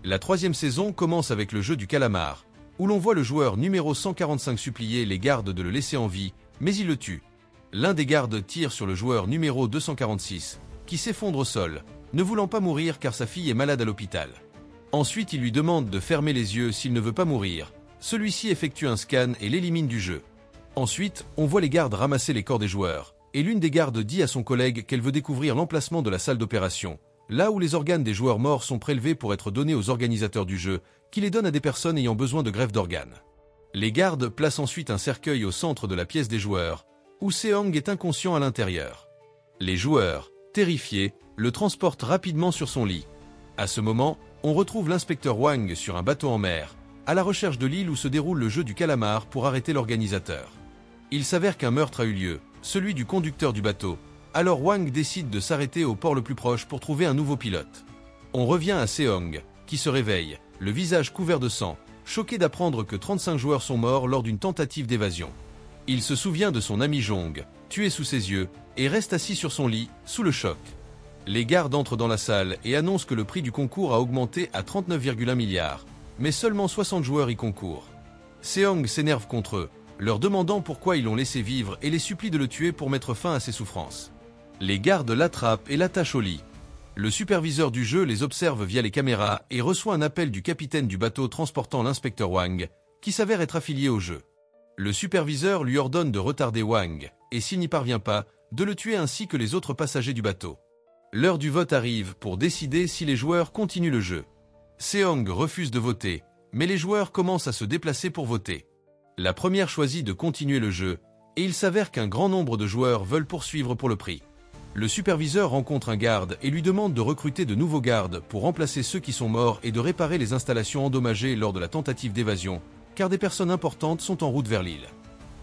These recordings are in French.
La troisième saison commence avec le jeu du calamar, où l'on voit le joueur numéro 145 supplier les gardes de le laisser en vie, mais il le tue. L'un des gardes tire sur le joueur numéro 246, qui s'effondre au sol, ne voulant pas mourir car sa fille est malade à l'hôpital. Ensuite, il lui demande de fermer les yeux s'il ne veut pas mourir. Celui-ci effectue un scan et l'élimine du jeu. Ensuite, on voit les gardes ramasser les corps des joueurs, et l'une des gardes dit à son collègue qu'elle veut découvrir l'emplacement de la salle d'opération, là où les organes des joueurs morts sont prélevés pour être donnés aux organisateurs du jeu, qui les donnent à des personnes ayant besoin de greffe d'organes. Les gardes placent ensuite un cercueil au centre de la pièce des joueurs, où Seong est inconscient à l'intérieur. Les joueurs, terrifiés, le transportent rapidement sur son lit. À ce moment, on retrouve l'inspecteur Wang sur un bateau en mer, à la recherche de l'île où se déroule le jeu du calamar pour arrêter l'organisateur. Il s'avère qu'un meurtre a eu lieu, celui du conducteur du bateau. Alors Wang décide de s'arrêter au port le plus proche pour trouver un nouveau pilote. On revient à Seong, qui se réveille, le visage couvert de sang, choqué d'apprendre que 35 joueurs sont morts lors d'une tentative d'évasion. Il se souvient de son ami Jong, tué sous ses yeux, et reste assis sur son lit, sous le choc. Les gardes entrent dans la salle et annoncent que le prix du concours a augmenté à 39,1 milliards, mais seulement 60 joueurs y concourent. Seong s'énerve contre eux, leur demandant pourquoi ils l'ont laissé vivre et les supplie de le tuer pour mettre fin à ses souffrances. Les gardes l'attrapent et l'attachent au lit. Le superviseur du jeu les observe via les caméras et reçoit un appel du capitaine du bateau transportant l'inspecteur Wang, qui s'avère être affilié au jeu. Le superviseur lui ordonne de retarder Wang, et s'il n'y parvient pas, de le tuer ainsi que les autres passagers du bateau. L'heure du vote arrive pour décider si les joueurs continuent le jeu. Seong refuse de voter, mais les joueurs commencent à se déplacer pour voter. La première choisit de continuer le jeu, et il s'avère qu'un grand nombre de joueurs veulent poursuivre pour le prix. Le superviseur rencontre un garde et lui demande de recruter de nouveaux gardes pour remplacer ceux qui sont morts et de réparer les installations endommagées lors de la tentative d'évasion, car des personnes importantes sont en route vers l'île.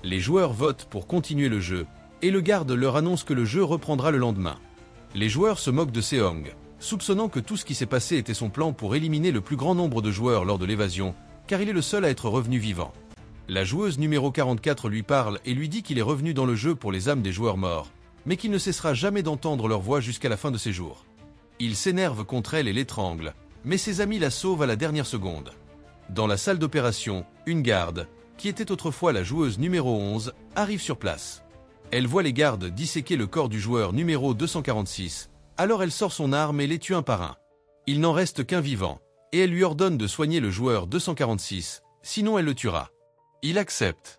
Les joueurs votent pour continuer le jeu, et le garde leur annonce que le jeu reprendra le lendemain. Les joueurs se moquent de Seong, soupçonnant que tout ce qui s'est passé était son plan pour éliminer le plus grand nombre de joueurs lors de l'évasion, car il est le seul à être revenu vivant. La joueuse numéro 44 lui parle et lui dit qu'il est revenu dans le jeu pour les âmes des joueurs morts, mais qu'il ne cessera jamais d'entendre leur voix jusqu'à la fin de ses jours. Il s'énerve contre elle et l'étrangle, mais ses amis la sauvent à la dernière seconde. Dans la salle d'opération, une garde, qui était autrefois la joueuse numéro 11, arrive sur place. Elle voit les gardes disséquer le corps du joueur numéro 246, alors elle sort son arme et les tue un par un. Il n'en reste qu'un vivant, et elle lui ordonne de soigner le joueur 246, sinon elle le tuera. Il accepte.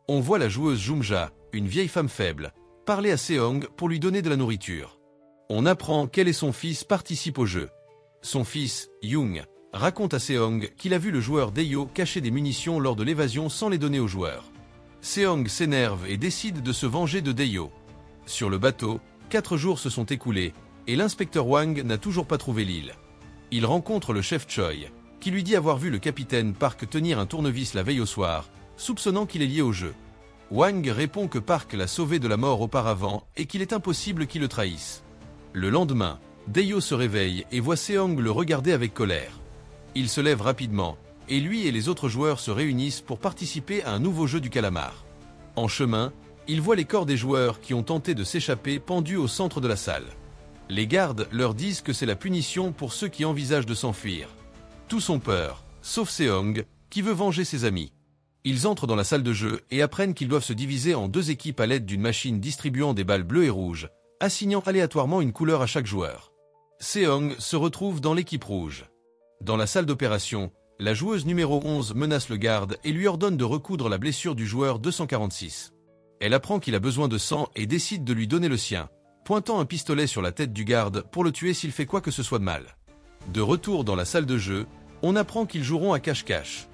On voit la joueuse Jumja, une vieille femme faible, parler à Seong pour lui donner de la nourriture. On apprend qu'elle et son fils participent au jeu. Son fils, Young, raconte à Seong qu'il a vu le joueur Daeyo cacher des munitions lors de l'évasion sans les donner aux joueurs. Seong s'énerve et décide de se venger de Daeyo. Sur le bateau, 4 jours se sont écoulés, et l'inspecteur Wang n'a toujours pas trouvé l'île. Il rencontre le chef Choi, qui lui dit avoir vu le capitaine Park tenir un tournevis la veille au soir, soupçonnant qu'il est lié au jeu. Wang répond que Park l'a sauvé de la mort auparavant et qu'il est impossible qu'il le trahisse. Le lendemain, Daeyo se réveille et voit Seong le regarder avec colère. Il se lève rapidement, et lui et les autres joueurs se réunissent pour participer à un nouveau jeu du calamar. En chemin, il voit les corps des joueurs qui ont tenté de s'échapper pendus au centre de la salle. Les gardes leur disent que c'est la punition pour ceux qui envisagent de s'enfuir. Tous ont peur, sauf Seong, qui veut venger ses amis. Ils entrent dans la salle de jeu et apprennent qu'ils doivent se diviser en 2 équipes à l'aide d'une machine distribuant des balles bleues et rouges, assignant aléatoirement une couleur à chaque joueur. Seong se retrouve dans l'équipe rouge. Dans la salle d'opération, la joueuse numéro 11 menace le garde et lui ordonne de recoudre la blessure du joueur 246. Elle apprend qu'il a besoin de sang et décide de lui donner le sien, pointant un pistolet sur la tête du garde pour le tuer s'il fait quoi que ce soit de mal. De retour dans la salle de jeu, on apprend qu'ils joueront à cache-cache.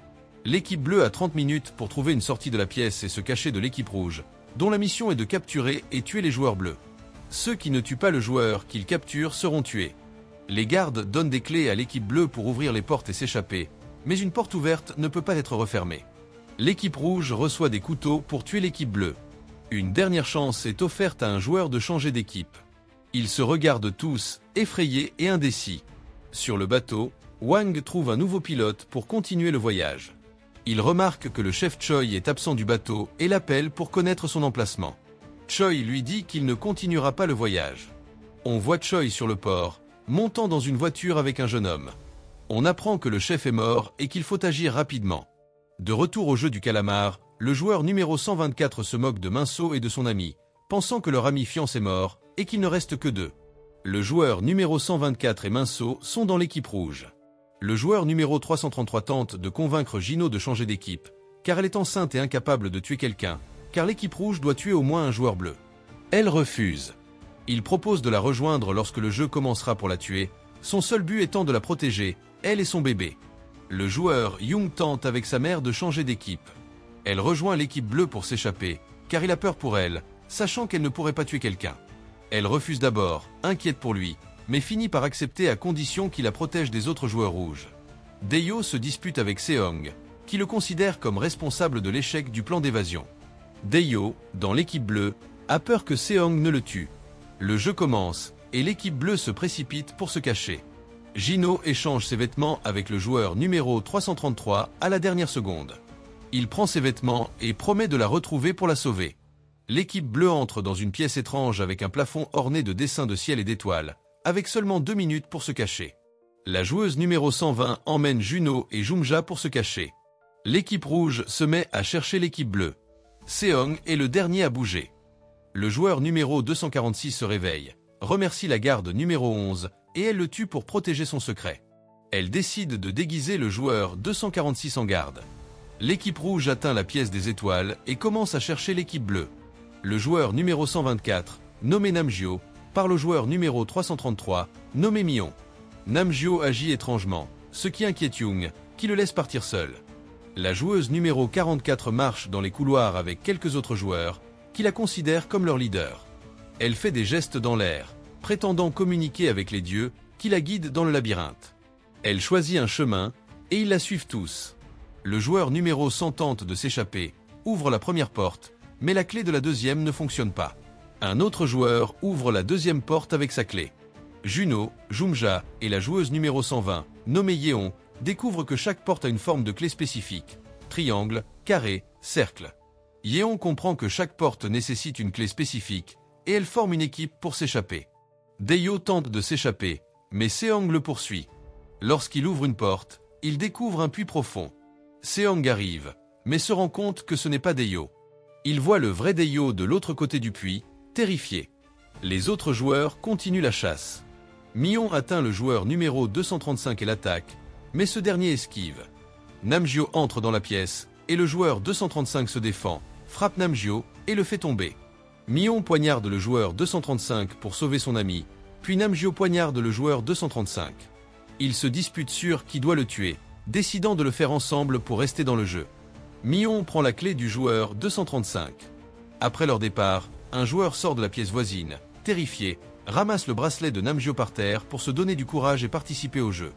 L'équipe bleue a 30 minutes pour trouver une sortie de la pièce et se cacher de l'équipe rouge, dont la mission est de capturer et tuer les joueurs bleus. Ceux qui ne tuent pas le joueur qu'ils capturent seront tués. Les gardes donnent des clés à l'équipe bleue pour ouvrir les portes et s'échapper, mais une porte ouverte ne peut pas être refermée. L'équipe rouge reçoit des couteaux pour tuer l'équipe bleue. Une dernière chance est offerte à un joueur de changer d'équipe. Ils se regardent tous, effrayés et indécis. Sur le bateau, Wang trouve un nouveau pilote pour continuer le voyage. Il remarque que le chef Choi est absent du bateau et l'appelle pour connaître son emplacement. Choi lui dit qu'il ne continuera pas le voyage. On voit Choi sur le port, montant dans une voiture avec un jeune homme. On apprend que le chef est mort et qu'il faut agir rapidement. De retour au jeu du calamar, le joueur numéro 124 se moque de Minceau et de son ami, pensant que leur ami Fiance est mort et qu'il ne reste que deux. Le joueur numéro 124 et Minceau sont dans l'équipe rouge. Le joueur numéro 333 tente de convaincre Gino de changer d'équipe, car elle est enceinte et incapable de tuer quelqu'un, car l'équipe rouge doit tuer au moins un joueur bleu. Elle refuse. Il propose de la rejoindre lorsque le jeu commencera pour la tuer, son seul but étant de la protéger, elle et son bébé. Le joueur Young tente avec sa mère de changer d'équipe. Elle rejoint l'équipe bleue pour s'échapper, car il a peur pour elle, sachant qu'elle ne pourrait pas tuer quelqu'un. Elle refuse d'abord, inquiète pour lui, mais finit par accepter à condition qu'il la protège des autres joueurs rouges. Deyo se dispute avec Seong, qui le considère comme responsable de l'échec du plan d'évasion. Deyo, dans l'équipe bleue, a peur que Seong ne le tue. Le jeu commence, et l'équipe bleue se précipite pour se cacher. Gino échange ses vêtements avec le joueur numéro 333 à la dernière seconde. Il prend ses vêtements et promet de la retrouver pour la sauver. L'équipe bleue entre dans une pièce étrange avec un plafond orné de dessins de ciel et d'étoiles, avec seulement 2 minutes pour se cacher. La joueuse numéro 120 emmène Juno et Jumja pour se cacher. L'équipe rouge se met à chercher l'équipe bleue. Seong est le dernier à bouger. Le joueur numéro 246 se réveille, remercie la garde numéro 11 et elle le tue pour protéger son secret. Elle décide de déguiser le joueur 246 en garde. L'équipe rouge atteint la pièce des étoiles et commence à chercher l'équipe bleue. Le joueur numéro 124, nommé Namgyo, parle au joueur numéro 333, nommé Mion. Namgyo agit étrangement, ce qui inquiète Young, qui le laisse partir seul. La joueuse numéro 44 marche dans les couloirs avec quelques autres joueurs, qui la considèrent comme leur leader. Elle fait des gestes dans l'air, prétendant communiquer avec les dieux, qui la guident dans le labyrinthe. Elle choisit un chemin, et ils la suivent tous. Le joueur numéro 100 tente de s'échapper, ouvre la première porte, mais la clé de la deuxième ne fonctionne pas. Un autre joueur ouvre la deuxième porte avec sa clé. Juno, Jumja et la joueuse numéro 120, nommée Yeon, découvrent que chaque porte a une forme de clé spécifique. Triangle, carré, cercle. Yeon comprend que chaque porte nécessite une clé spécifique, et elle forme une équipe pour s'échapper. Deyo tente de s'échapper, mais Seong le poursuit. Lorsqu'il ouvre une porte, il découvre un puits profond. Seong arrive, mais se rend compte que ce n'est pas Deyo. Il voit le vrai Deyo de l'autre côté du puits, terrifié. Les autres joueurs continuent la chasse. Mion atteint le joueur numéro 235 et l'attaque, mais ce dernier esquive. Namgyo entre dans la pièce, et le joueur 235 se défend, frappe Namgyo, et le fait tomber. Mion poignarde le joueur 235 pour sauver son ami, puis Namgyo poignarde le joueur 235. Ils se disputent sur qui doit le tuer, décidant de le faire ensemble pour rester dans le jeu. Mion prend la clé du joueur 235. Après leur départ, un joueur sort de la pièce voisine, terrifié, ramasse le bracelet de Namgyo par terre pour se donner du courage et participer au jeu.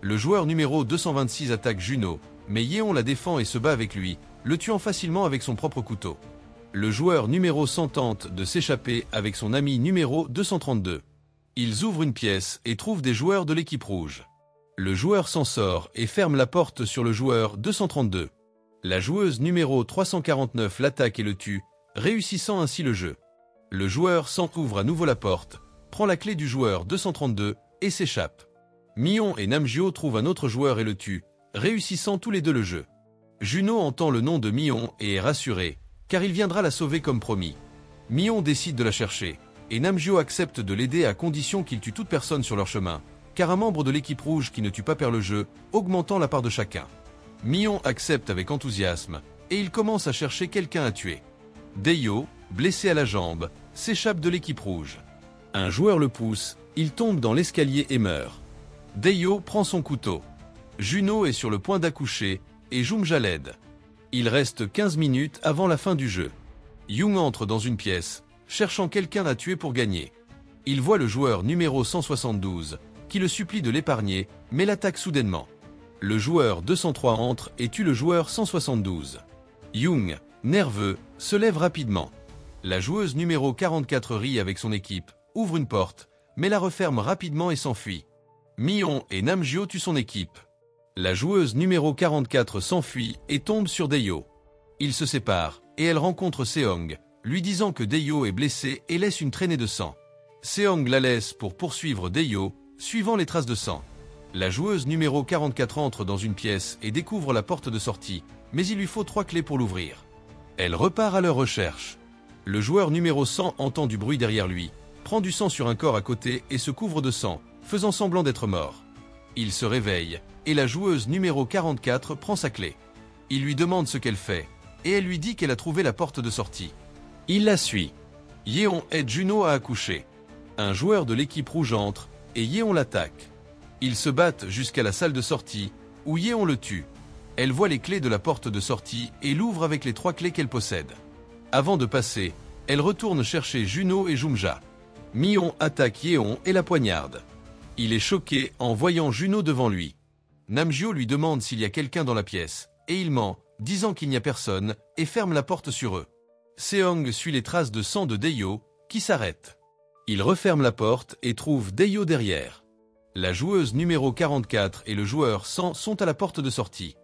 Le joueur numéro 226 attaque Juno, mais Yeon la défend et se bat avec lui, le tuant facilement avec son propre couteau. Le joueur numéro 100 tente de s'échapper avec son ami numéro 232. Ils ouvrent une pièce et trouvent des joueurs de l'équipe rouge. Le joueur s'en sort et ferme la porte sur le joueur 232. La joueuse numéro 349 l'attaque et le tue, réussissant ainsi le jeu. Le joueur s'entrouvre à nouveau la porte, prend la clé du joueur 232 et s'échappe. Mion et Namgyo trouvent un autre joueur et le tuent, réussissant tous les deux le jeu. Juno entend le nom de Mion et est rassurée, car il viendra la sauver comme promis. Mion décide de la chercher, et Namgyo accepte de l'aider à condition qu'il tue toute personne sur leur chemin, car un membre de l'équipe rouge qui ne tue pas perd le jeu, augmentant la part de chacun. Mion accepte avec enthousiasme, et il commence à chercher quelqu'un à tuer. Deyo, blessé à la jambe, s'échappe de l'équipe rouge. Un joueur le pousse, il tombe dans l'escalier et meurt. Deyo prend son couteau. Juno est sur le point d'accoucher, et Jumja l'aide. Il reste 15 minutes avant la fin du jeu. Young entre dans une pièce, cherchant quelqu'un à tuer pour gagner. Il voit le joueur numéro 172, qui le supplie de l'épargner, mais l'attaque soudainement. Le joueur 203 entre et tue le joueur 172. Young, nerveux, se lève rapidement. La joueuse numéro 44 rit avec son équipe, ouvre une porte, mais la referme rapidement et s'enfuit. Mion et Namgyo tuent son équipe. La joueuse numéro 44 s'enfuit et tombe sur Deyo. Ils se séparent, et elle rencontre Seong, lui disant que Deyo est blessé et laisse une traînée de sang. Seong la laisse pour poursuivre Deyo, suivant les traces de sang. La joueuse numéro 44 entre dans une pièce et découvre la porte de sortie, mais il lui faut 3 clés pour l'ouvrir. Elle repart à leur recherche. Le joueur numéro 100 entend du bruit derrière lui, prend du sang sur un corps à côté et se couvre de sang, faisant semblant d'être mort. Il se réveille, et la joueuse numéro 44 prend sa clé. Il lui demande ce qu'elle fait, et elle lui dit qu'elle a trouvé la porte de sortie. Il la suit. Yeon aide Juno à accoucher. Un joueur de l'équipe rouge entre, et Yeon l'attaque. Ils se battent jusqu'à la salle de sortie, où Yeon le tue. Elle voit les clés de la porte de sortie et l'ouvre avec les 3 clés qu'elle possède. Avant de passer, elle retourne chercher Juno et Jumja. Mion attaque Yeon et la poignarde. Il est choqué en voyant Juno devant lui. Namgyo lui demande s'il y a quelqu'un dans la pièce, et il ment, disant qu'il n'y a personne, et ferme la porte sur eux. Seong suit les traces de sang de Daeyo, qui s'arrête. Il referme la porte et trouve Daeyo derrière. La joueuse numéro 44 et le joueur 100 sont à la porte de sortie.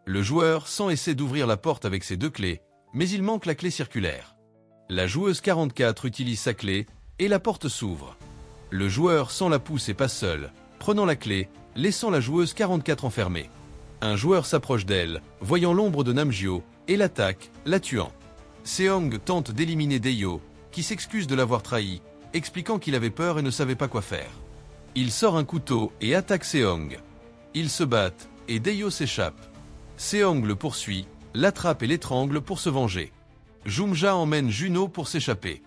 Le joueur 100 essaie d'ouvrir la porte avec ses 2 clés, mais il manque la clé circulaire. La joueuse 44 utilise sa clé, et la porte s'ouvre. Le joueur 100 la pousse et passe seul, prenant la clé, laissant la joueuse 44 enfermée. Un joueur s'approche d'elle, voyant l'ombre de Namgyo, et l'attaque, la tuant. Seong tente d'éliminer Daeyo, qui s'excuse de l'avoir trahi, expliquant qu'il avait peur et ne savait pas quoi faire. Il sort un couteau et attaque Seong. Ils se battent, et Daeyo s'échappe. Seong le poursuit, l'attrape et l'étrangle pour se venger. Jumja emmène Juno pour s'échapper.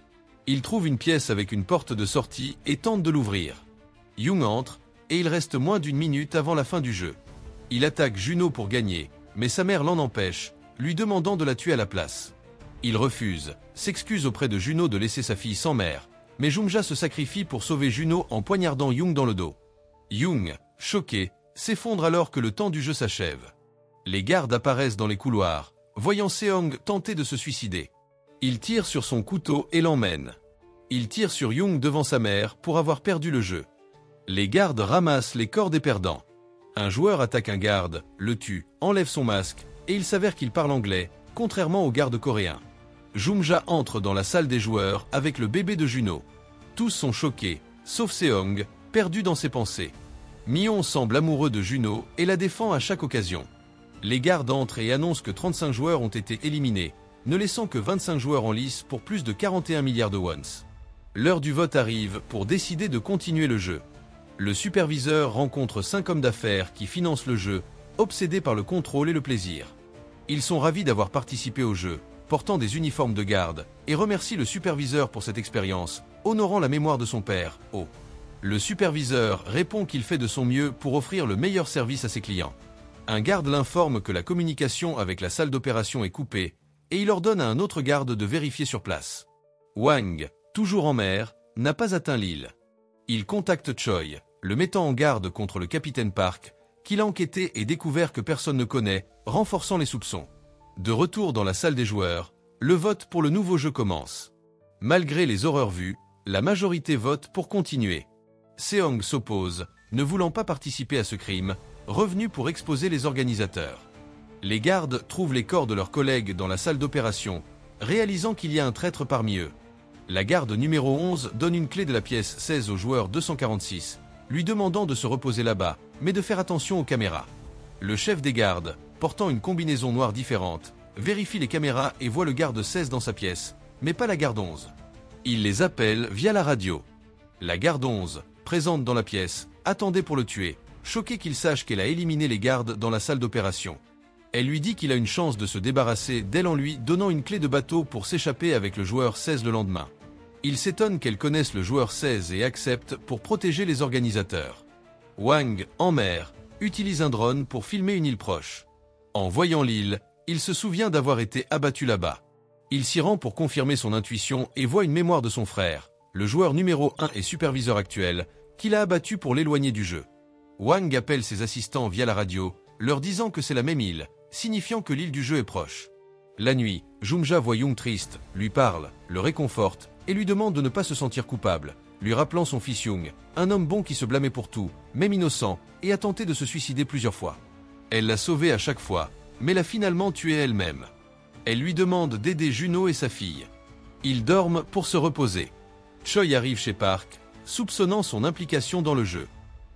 Il trouve une pièce avec une porte de sortie et tente de l'ouvrir. Young entre, et il reste moins d'1 minute avant la fin du jeu. Il attaque Juno pour gagner, mais sa mère l'en empêche, lui demandant de la tuer à la place. Il refuse, s'excuse auprès de Juno de laisser sa fille sans mère, mais Jumja se sacrifie pour sauver Juno en poignardant Young dans le dos. Young, choqué, s'effondre alors que le temps du jeu s'achève. Les gardes apparaissent dans les couloirs, voyant Seong tenter de se suicider. Il tire sur son couteau et l'emmène. Il tire sur Young devant sa mère pour avoir perdu le jeu. Les gardes ramassent les corps des perdants. Un joueur attaque un garde, le tue, enlève son masque, et il s'avère qu'il parle anglais, contrairement aux gardes coréens. Jumja entre dans la salle des joueurs avec le bébé de Juno. Tous sont choqués, sauf Seong, perdu dans ses pensées. Mion semble amoureux de Juno et la défend à chaque occasion. Les gardes entrent et annoncent que 35 joueurs ont été éliminés, ne laissant que 25 joueurs en lice pour plus de 41 milliards de wons. L'heure du vote arrive pour décider de continuer le jeu. Le superviseur rencontre 5 hommes d'affaires qui financent le jeu, obsédés par le contrôle et le plaisir. Ils sont ravis d'avoir participé au jeu, portant des uniformes de garde, et remercient le superviseur pour cette expérience, honorant la mémoire de son père, O. Le superviseur répond qu'il fait de son mieux pour offrir le meilleur service à ses clients. Un garde l'informe que la communication avec la salle d'opération est coupée, et il ordonne à un autre garde de vérifier sur place. Wang, toujours en mer, n'a pas atteint l'île. Il contacte Choi, le mettant en garde contre le capitaine Park, qu'il a enquêté et découvert que personne ne connaît, renforçant les soupçons. De retour dans la salle des joueurs, le vote pour le nouveau jeu commence. Malgré les horreurs vues, la majorité vote pour continuer. Seong s'oppose, ne voulant pas participer à ce crime, revenu pour exposer les organisateurs. Les gardes trouvent les corps de leurs collègues dans la salle d'opération, réalisant qu'il y a un traître parmi eux. La garde numéro 11 donne une clé de la pièce 16 au joueur 246, lui demandant de se reposer là-bas, mais de faire attention aux caméras. Le chef des gardes, portant une combinaison noire différente, vérifie les caméras et voit le garde 16 dans sa pièce, mais pas la garde 11. Il les appelle via la radio. La garde 11, présente dans la pièce, attendait pour le tuer, choquée qu'il sache qu'elle a éliminé les gardes dans la salle d'opération. Elle lui dit qu'il a une chance de se débarrasser d'elle en lui donnant une clé de bateau pour s'échapper avec le joueur 16 le lendemain. Il s'étonne qu'elle connaisse le joueur 16 et accepte pour protéger les organisateurs. Wang, en mer, utilise un drone pour filmer une île proche. En voyant l'île, il se souvient d'avoir été abattu là-bas. Il s'y rend pour confirmer son intuition et voit une mémoire de son frère, le joueur numéro 1 et superviseur actuel, qu'il a abattu pour l'éloigner du jeu. Wang appelle ses assistants via la radio, leur disant que c'est la même île, signifiant que l'île du jeu est proche. La nuit, Jumja voit Young triste, lui parle, le réconforte, et lui demande de ne pas se sentir coupable, lui rappelant son fils Young, un homme bon qui se blâmait pour tout, même innocent, et a tenté de se suicider plusieurs fois. Elle l'a sauvé à chaque fois, mais l'a finalement tué elle-même. Elle lui demande d'aider Juno et sa fille. Ils dorment pour se reposer. Choi arrive chez Park, soupçonnant son implication dans le jeu.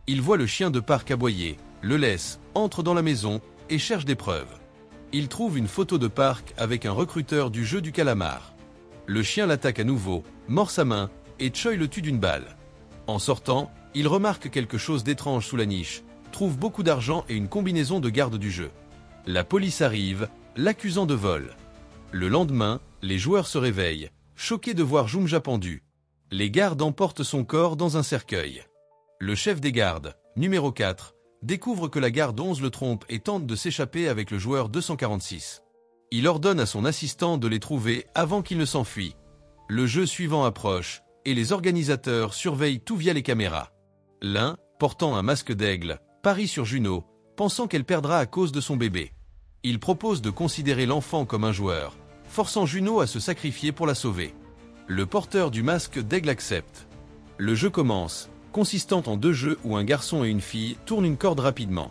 Il voit le chien de parc aboyer, le laisse, entre dans la maison et cherche des preuves. Il trouve une photo de parc avec un recruteur du jeu du calamar. Le chien l'attaque à nouveau, mord sa main et Choi le tue d'une balle. En sortant, il remarque quelque chose d'étrange sous la niche, trouve beaucoup d'argent et une combinaison de garde du jeu. La police arrive, l'accusant de vol. Le lendemain, les joueurs se réveillent, choqués de voir Jumja pendu. Les gardes emportent son corps dans un cercueil. Le chef des gardes, numéro 4, découvre que la garde 11 le trompe et tente de s'échapper avec le joueur 246. Il ordonne à son assistant de les trouver avant qu'il ne s'enfuit. Le jeu suivant approche, et les organisateurs surveillent tout via les caméras. L'un, portant un masque d'aigle, parie sur Juno, pensant qu'elle perdra à cause de son bébé. Il propose de considérer l'enfant comme un joueur, forçant Juno à se sacrifier pour la sauver. Le porteur du masque d'aigle accepte. Le jeu commence, consistant en 2 jeux où un garçon et une fille tournent une corde rapidement.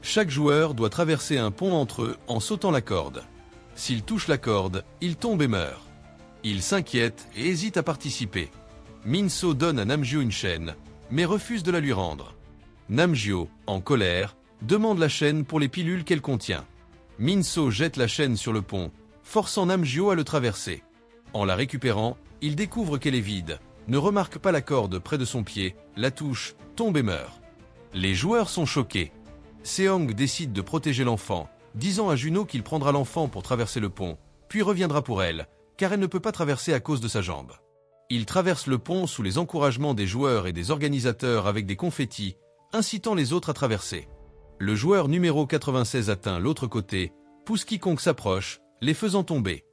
Chaque joueur doit traverser un pont entre eux en sautant la corde. S'il touche la corde, il tombe et meurt. Il s'inquiète et hésite à participer. Minso donne à Namgyo une chaîne, mais refuse de la lui rendre. Namgyo, en colère, demande la chaîne pour les pilules qu'elle contient. Minso jette la chaîne sur le pont, forçant Namgyo à le traverser. En la récupérant, il découvre qu'elle est vide, ne remarque pas la corde près de son pied, la touche, tombe et meurt. Les joueurs sont choqués. Seong décide de protéger l'enfant, disant à Juno qu'il prendra l'enfant pour traverser le pont, puis reviendra pour elle, car elle ne peut pas traverser à cause de sa jambe. Il traverse le pont sous les encouragements des joueurs et des organisateurs avec des confettis, incitant les autres à traverser. Le joueur numéro 96 atteint l'autre côté, pousse quiconque s'approche, les faisant tomber.